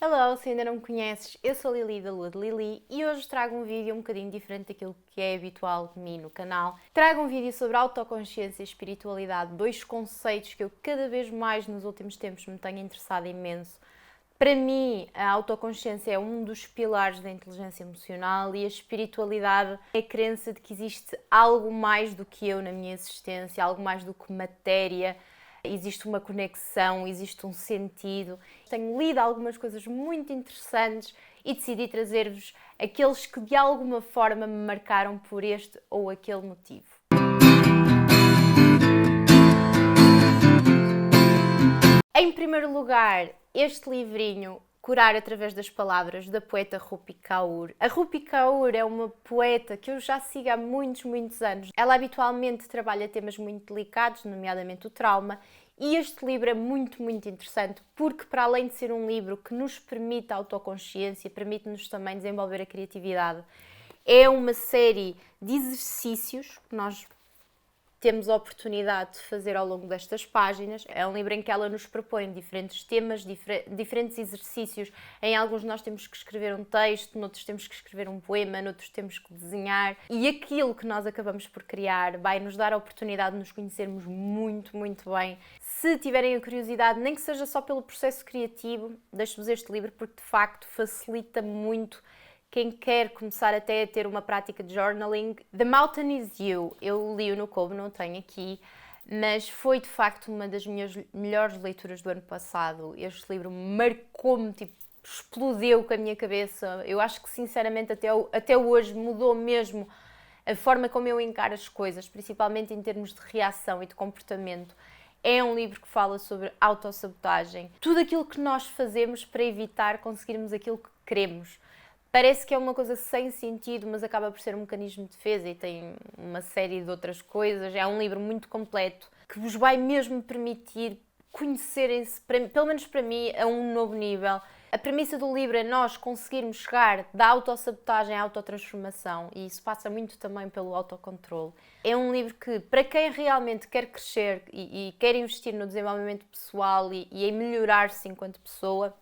Hello, se ainda não me conheces, eu sou a Lili da Lua de Lili e hoje trago um vídeo um bocadinho diferente daquilo que é habitual de mim no canal. Trago um vídeo sobre autoconsciência e espiritualidade, dois conceitos que eu cada vez mais nos últimos tempos me tenho interessado imenso. Para mim, a autoconsciência é um dos pilares da inteligência emocional e a espiritualidade é a crença de que existe algo mais do que eu na minha existência, algo mais do que matéria. Existe uma conexão, existe um sentido. Tenho lido algumas coisas muito interessantes e decidi trazer-vos aqueles que de alguma forma me marcaram por este ou aquele motivo. Em primeiro lugar, este livrinho, Curar através das palavras, da poeta Rupi Kaur. A Rupi Kaur é uma poeta que eu já sigo há muitos anos. Ela habitualmente trabalha temas muito delicados, nomeadamente o trauma, e este livro é muito interessante porque, para além de ser um livro que nos permite a autoconsciência, permite-nos também desenvolver a criatividade, é uma série de exercícios que nós temos a oportunidade de fazer ao longo destas páginas. É um livro em que ela nos propõe diferentes temas, diferentes exercícios. Em alguns nós temos que escrever um texto, noutros temos que escrever um poema, noutros temos que desenhar. E aquilo que nós acabamos por criar vai nos dar a oportunidade de nos conhecermos muito bem. Se tiverem a curiosidade, nem que seja só pelo processo criativo, deixo-vos este livro porque de facto facilita muito quem quer começar até a ter uma prática de journaling. The Mountain is You, eu li-o no Kobo, não tenho aqui, mas foi de facto uma das minhas melhores leituras do ano passado. Este livro marcou-me, explodiu com a minha cabeça. Eu acho que sinceramente até hoje mudou mesmo a forma como eu encaro as coisas, principalmente em termos de reação e de comportamento. É um livro que fala sobre autossabotagem, tudo aquilo que nós fazemos para evitar conseguirmos aquilo que queremos. Parece que é uma coisa sem sentido, mas acaba por ser um mecanismo de defesa e tem uma série de outras coisas. É um livro muito completo que vos vai mesmo permitir conhecerem-se, pelo menos para mim, a um novo nível. A premissa do livro é nós conseguirmos chegar da autossabotagem à autotransformação e isso passa muito também pelo autocontrole. É um livro que, para quem realmente quer crescer e quer investir no desenvolvimento pessoal e em melhorar-se enquanto pessoa,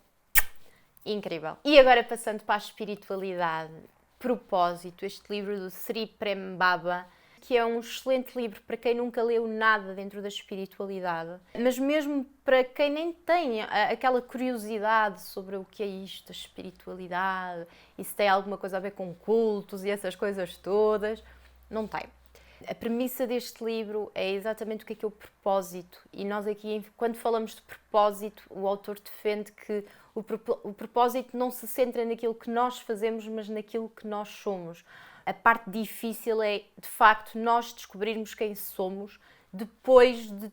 incrível. E agora passando para a espiritualidade, Propósito, este livro do Sri Prem Baba, que é um excelente livro para quem nunca leu nada dentro da espiritualidade, mas mesmo para quem nem tem aquela curiosidade sobre o que é isto, a espiritualidade, e se tem alguma coisa a ver com cultos e essas coisas todas, não tem. A premissa deste livro é exatamente o que é o propósito, e nós aqui, quando falamos de propósito, o autor defende que o propósito não se centra naquilo que nós fazemos, mas naquilo que nós somos. A parte difícil é, de facto, nós descobrirmos quem somos depois de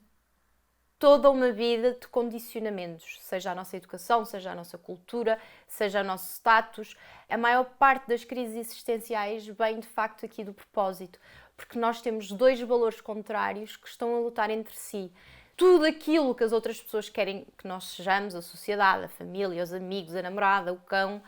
toda uma vida de condicionamentos, seja a nossa educação, seja a nossa cultura, seja o nosso status. A maior parte das crises existenciais vem, de facto, aqui do propósito, porque nós temos dois valores contrários que estão a lutar entre si. Tudo aquilo que as outras pessoas querem que nós sejamos, a sociedade, a família, os amigos, a namorada, o cão,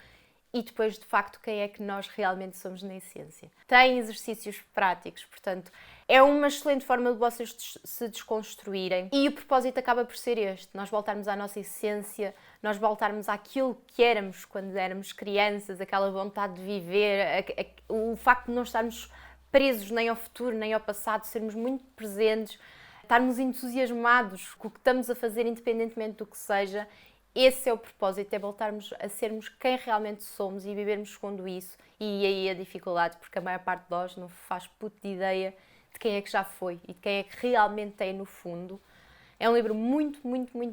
e depois, de facto, quem é que nós realmente somos na essência. Tem exercícios práticos, portanto, é uma excelente forma de vocês se desconstruírem. E o propósito acaba por ser este, nós voltarmos à nossa essência, nós voltarmos àquilo que éramos quando éramos crianças, aquela vontade de viver, o facto de não estarmos presos nem ao futuro, nem ao passado, sermos muito presentes, estarmos entusiasmados com o que estamos a fazer, independentemente do que seja. Esse é o propósito, é voltarmos a sermos quem realmente somos e vivermos segundo isso. E aí a dificuldade, porque a maior parte de nós não faz puto de ideia de quem é que já foi e de quem é que realmente é no fundo. É um livro muito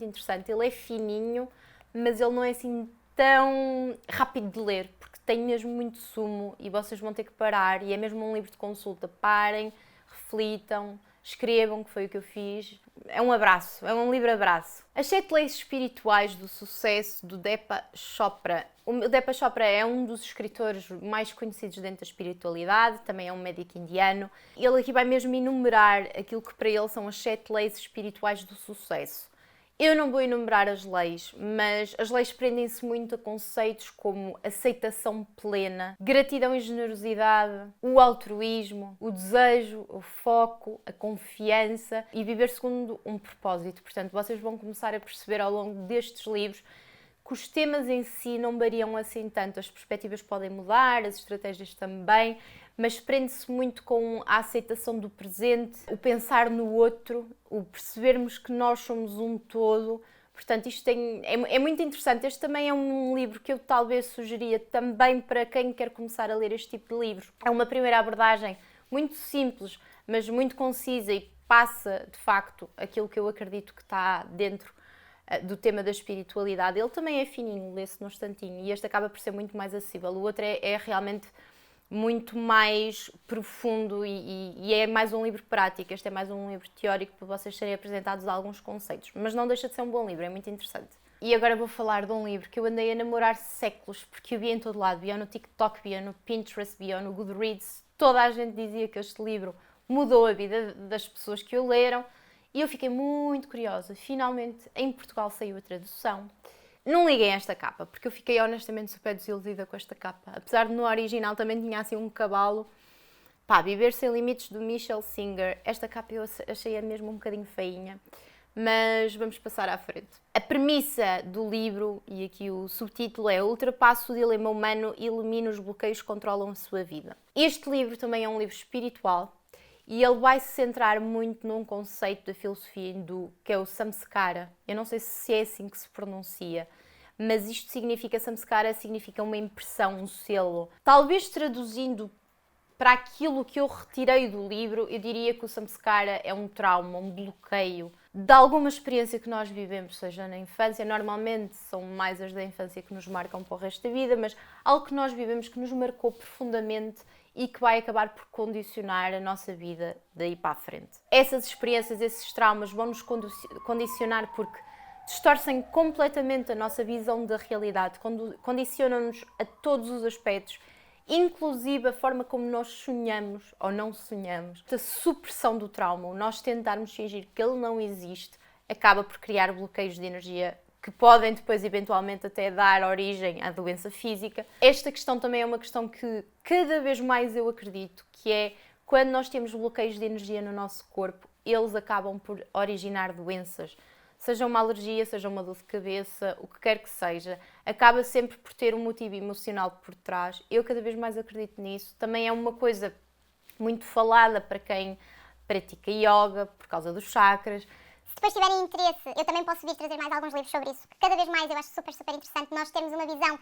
interessante. Ele é fininho, mas ele não é assim tão rápido de ler, porque tem mesmo muito sumo e vocês vão ter que parar. E é mesmo um livro de consulta. Parem, reflitam, escrevam, que foi o que eu fiz. É um abraço, é um livro abraço. As 7 leis espirituais do sucesso, do Deepak Chopra. O Deepak Chopra é um dos escritores mais conhecidos dentro da espiritualidade, também é um médico indiano. Ele aqui vai mesmo enumerar aquilo que para ele são as 7 leis espirituais do sucesso. Eu não vou enumerar as leis, mas as leis prendem-se muito a conceitos como aceitação plena, gratidão e generosidade, o altruísmo, o desejo, o foco, a confiança e viver segundo um propósito. Portanto, vocês vão começar a perceber ao longo destes livros que os temas em si não variam assim tanto, as perspectivas podem mudar, as estratégias também, mas prende-se muito com a aceitação do presente, o pensar no outro, o percebermos que nós somos um todo. Portanto, isto é muito interessante. Este também é um livro que eu talvez sugeria também para quem quer começar a ler este tipo de livros. É uma primeira abordagem muito simples, mas muito concisa e passa, de facto, aquilo que eu acredito que está dentro do tema da espiritualidade. Ele também é fininho, lê-se num instantinho, e este acaba por ser muito mais acessível. O outro é realmente muito mais profundo e é mais um livro prático. Este é mais um livro teórico para vocês serem apresentados a alguns conceitos, mas não deixa de ser um bom livro, é muito interessante. E agora vou falar de um livro que eu andei a namorar séculos, porque eu via em todo lado, via no TikTok, via no Pinterest, via no Goodreads. Toda a gente dizia que este livro mudou a vida das pessoas que o leram, e eu fiquei muito curiosa. Finalmente, em Portugal saiu a tradução. Não liguei a esta capa, porque eu fiquei honestamente super desiludida com esta capa. Apesar de no original também tinha assim um cavalo. Pá, Viver Sem Limites, do Michel Singer. Esta capa eu achei mesmo um bocadinho feinha, mas vamos passar à frente. A premissa do livro, e aqui o subtítulo é: Ultrapassa o dilema humano e elimina os bloqueios que controlam a sua vida. Este livro também é um livro espiritual, e ele vai se centrar muito num conceito da filosofia hindu, que é o samskara. Eu não sei se é assim que se pronuncia, mas isto significa, samskara significa uma impressão, um selo. Talvez traduzindo para aquilo que eu retirei do livro, eu diria que o samskara é um trauma, um bloqueio de alguma experiência que nós vivemos, seja na infância. Normalmente são mais as da infância que nos marcam para o resto da vida, mas algo que nós vivemos que nos marcou profundamente e que vai acabar por condicionar a nossa vida daí para a frente. Essas experiências, esses traumas vão nos condicionar porque distorcem completamente a nossa visão da realidade, condicionam-nos a todos os aspectos, inclusive a forma como nós sonhamos ou não sonhamos. A supressão do trauma, o nós tentarmos fingir que ele não existe, acaba por criar bloqueios de energia que podem depois eventualmente até dar origem à doença física. Esta questão também é uma questão que cada vez mais eu acredito, que é quando nós temos bloqueios de energia no nosso corpo, eles acabam por originar doenças. Seja uma alergia, seja uma dor de cabeça, o que quer que seja, acaba sempre por ter um motivo emocional por trás. Eu cada vez mais acredito nisso. Também é uma coisa muito falada para quem pratica yoga, por causa dos chakras. Se depois tiverem interesse, eu também posso vir trazer mais alguns livros sobre isso, porque cada vez mais eu acho super interessante nós termos uma visão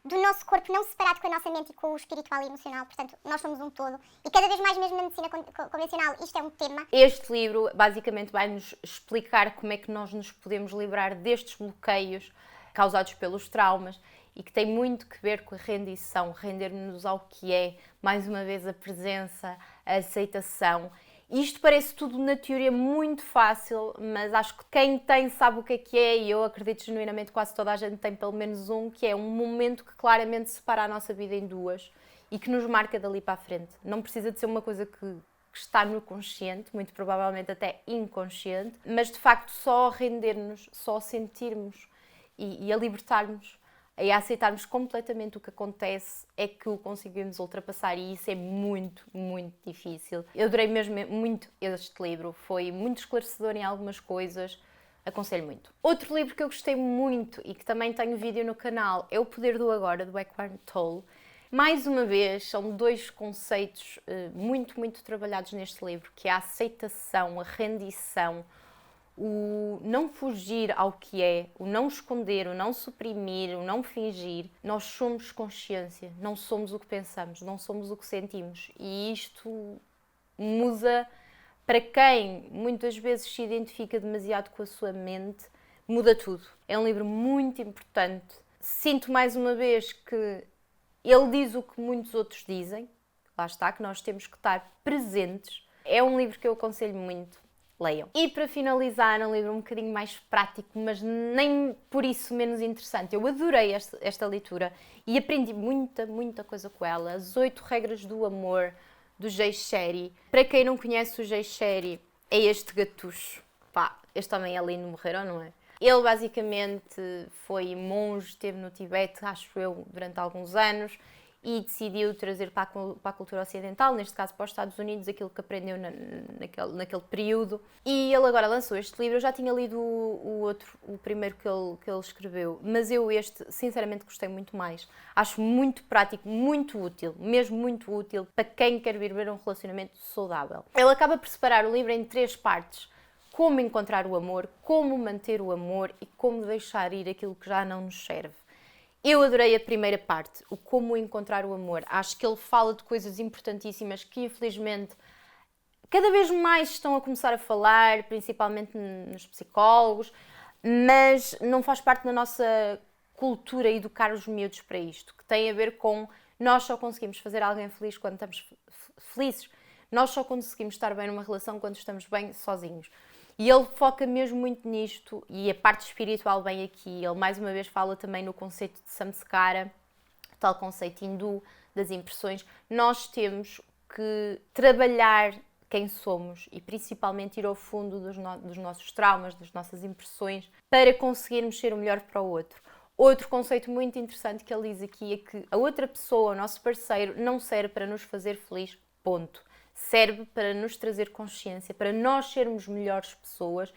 do nosso corpo não separado com a nossa mente e com o espiritual e emocional. Portanto, nós somos um todo. E cada vez mais, mesmo na medicina convencional, isto é um tema. Este livro basicamente vai-nos explicar como é que nós nos podemos livrar destes bloqueios causados pelos traumas e que tem muito que ver com a rendição, render-nos ao que é, mais uma vez, a presença, a aceitação. Isto parece tudo na teoria muito fácil, mas acho que quem tem sabe o que é, e eu acredito genuinamente quase toda a gente tem pelo menos um, que é um momento que claramente separa a nossa vida em duas e que nos marca dali para a frente. Não precisa de ser uma coisa que está no consciente, muito provavelmente até inconsciente, mas de facto só a render-nos, só a sentirmos e a libertar-nos, e a aceitarmos completamente o que acontece, é que o conseguimos ultrapassar, e isso é muito, muito difícil. Eu adorei mesmo muito este livro, foi muito esclarecedor em algumas coisas, aconselho muito. Outro livro que eu gostei muito e que também tenho vídeo no canal é O Poder do Agora, do Eckhart Tolle. Mais uma vez, são dois conceitos muito, muito trabalhados neste livro, que é a aceitação, a rendição, o não fugir ao que é, o não esconder, o não suprimir, o não fingir. Nós somos consciência, não somos o que pensamos, não somos o que sentimos. E isto muda para quem muitas vezes se identifica demasiado com a sua mente, muda tudo. É um livro muito importante. Sinto mais uma vez que ele diz o que muitos outros dizem. Lá está, que nós temos que estar presentes. É um livro que eu aconselho muito. Leiam. E para finalizar, um livro um bocadinho mais prático, mas nem por isso menos interessante. Eu adorei esta leitura e aprendi muita coisa com ela. As 8 Regras do Amor, do Jay Shetty. Para quem não conhece o Jay Shetty, é este gatucho. Pá, este homem é lindo, morreram, não é? Ele basicamente foi monge, esteve no Tibete, acho eu, durante alguns anos, e decidiu trazer para a cultura ocidental, neste caso para os Estados Unidos, aquilo que aprendeu naquele período. E ele agora lançou este livro. Eu já tinha lido o primeiro que ele escreveu, mas eu sinceramente gostei muito mais. Acho muito prático, muito útil, mesmo muito útil para quem quer viver um relacionamento saudável. Ele acaba por separar o livro em 3 partes. Como encontrar o amor, como manter o amor e como deixar ir aquilo que já não nos serve. Eu adorei a primeira parte, o como encontrar o amor. Acho que ele fala de coisas importantíssimas que, infelizmente, cada vez mais estão a começar a falar, principalmente nos psicólogos, mas não faz parte da nossa cultura educar os miúdos para isto, que tem a ver com nós só conseguimos fazer alguém feliz quando estamos felizes, nós só conseguimos estar bem numa relação quando estamos bem sozinhos. E ele foca mesmo muito nisto, e a parte espiritual bem aqui. Ele mais uma vez fala também no conceito de samskara, tal conceito hindu das impressões. Nós temos que trabalhar quem somos e principalmente ir ao fundo dos nossos traumas, das nossas impressões, para conseguirmos ser o melhor para o outro. Outro conceito muito interessante que ele diz aqui é que a outra pessoa, o nosso parceiro, não serve para nos fazer feliz, ponto. Serve para nos trazer consciência, para nós sermos melhores pessoas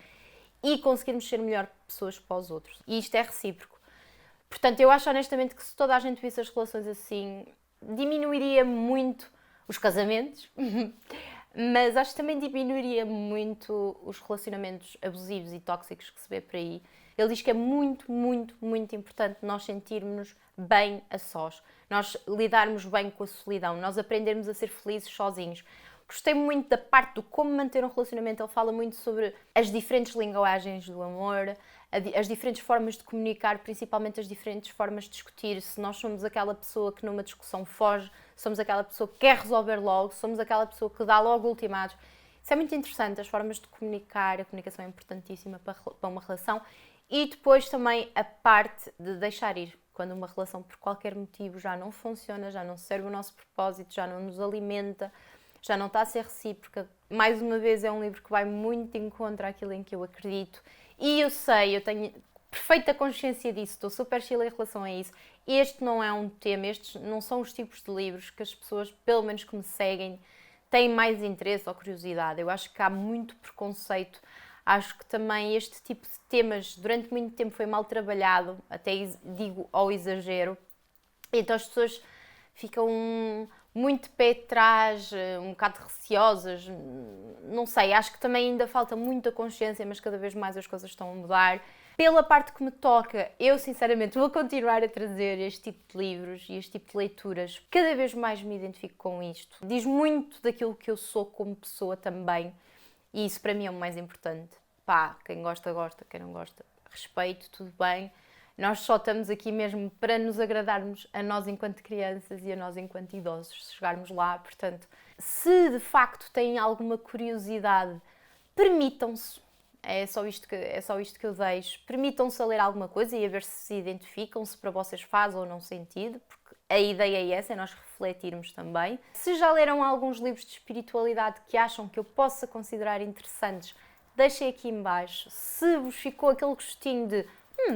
e conseguirmos ser melhores pessoas para os outros. E isto é recíproco. Portanto, eu acho honestamente que se toda a gente visse as relações assim, diminuiria muito os casamentos, mas acho que também diminuiria muito os relacionamentos abusivos e tóxicos que se vê por aí. Ele diz que é muito, muito, muito importante nós sentirmos bem a sós, nós lidarmos bem com a solidão, nós aprendermos a ser felizes sozinhos. Gostei muito da parte do como manter um relacionamento. Ele fala muito sobre as diferentes linguagens do amor, as diferentes formas de comunicar, principalmente as diferentes formas de discutir. Se nós somos aquela pessoa que numa discussão foge, somos aquela pessoa que quer resolver logo, somos aquela pessoa que dá logo ultimatos. Isso é muito interessante, as formas de comunicar. A comunicação é importantíssima para uma relação. E depois também a parte de deixar ir. Quando uma relação por qualquer motivo já não funciona, já não serve o nosso propósito, já não nos alimenta, já não está a ser recíproca. Mais uma vez, é um livro que vai muito em contra aquilo em que eu acredito. E eu sei, eu tenho perfeita consciência disso, estou super chila em relação a isso. Este não é um tema, estes não são os tipos de livros que as pessoas, pelo menos que me seguem, têm mais interesse ou curiosidade. Eu acho que há muito preconceito. Acho que também este tipo de temas, durante muito tempo, foi mal trabalhado, até digo ao exagero. Então as pessoas ficam muito pé atrás, um bocado receosas, não sei, acho que também ainda falta muita consciência, mas cada vez mais as coisas estão a mudar. Pela parte que me toca, eu sinceramente vou continuar a trazer este tipo de livros e este tipo de leituras. Cada vez mais me identifico com isto. Diz muito daquilo que eu sou como pessoa também, e isso para mim é o mais importante. Pá, quem gosta, gosta, quem não gosta, respeito, tudo bem. Nós só estamos aqui mesmo para nos agradarmos a nós enquanto crianças e a nós enquanto idosos, se chegarmos lá. Portanto, se de facto têm alguma curiosidade, permitam-se, é só isto que eu deixo, permitam-se a ler alguma coisa e a ver se identificam, se para vocês faz ou não sentido, porque a ideia é essa, é nós refletirmos também. Se já leram alguns livros de espiritualidade que acham que eu possa considerar interessantes, deixem aqui em baixo. Se vos ficou aquele gostinho de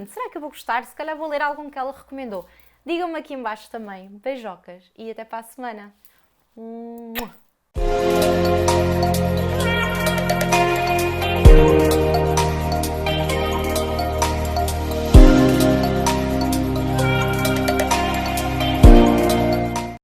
será que eu vou gostar? Se calhar vou ler algum que ela recomendou. Digam-me aqui em baixo também. Beijocas e até para a semana.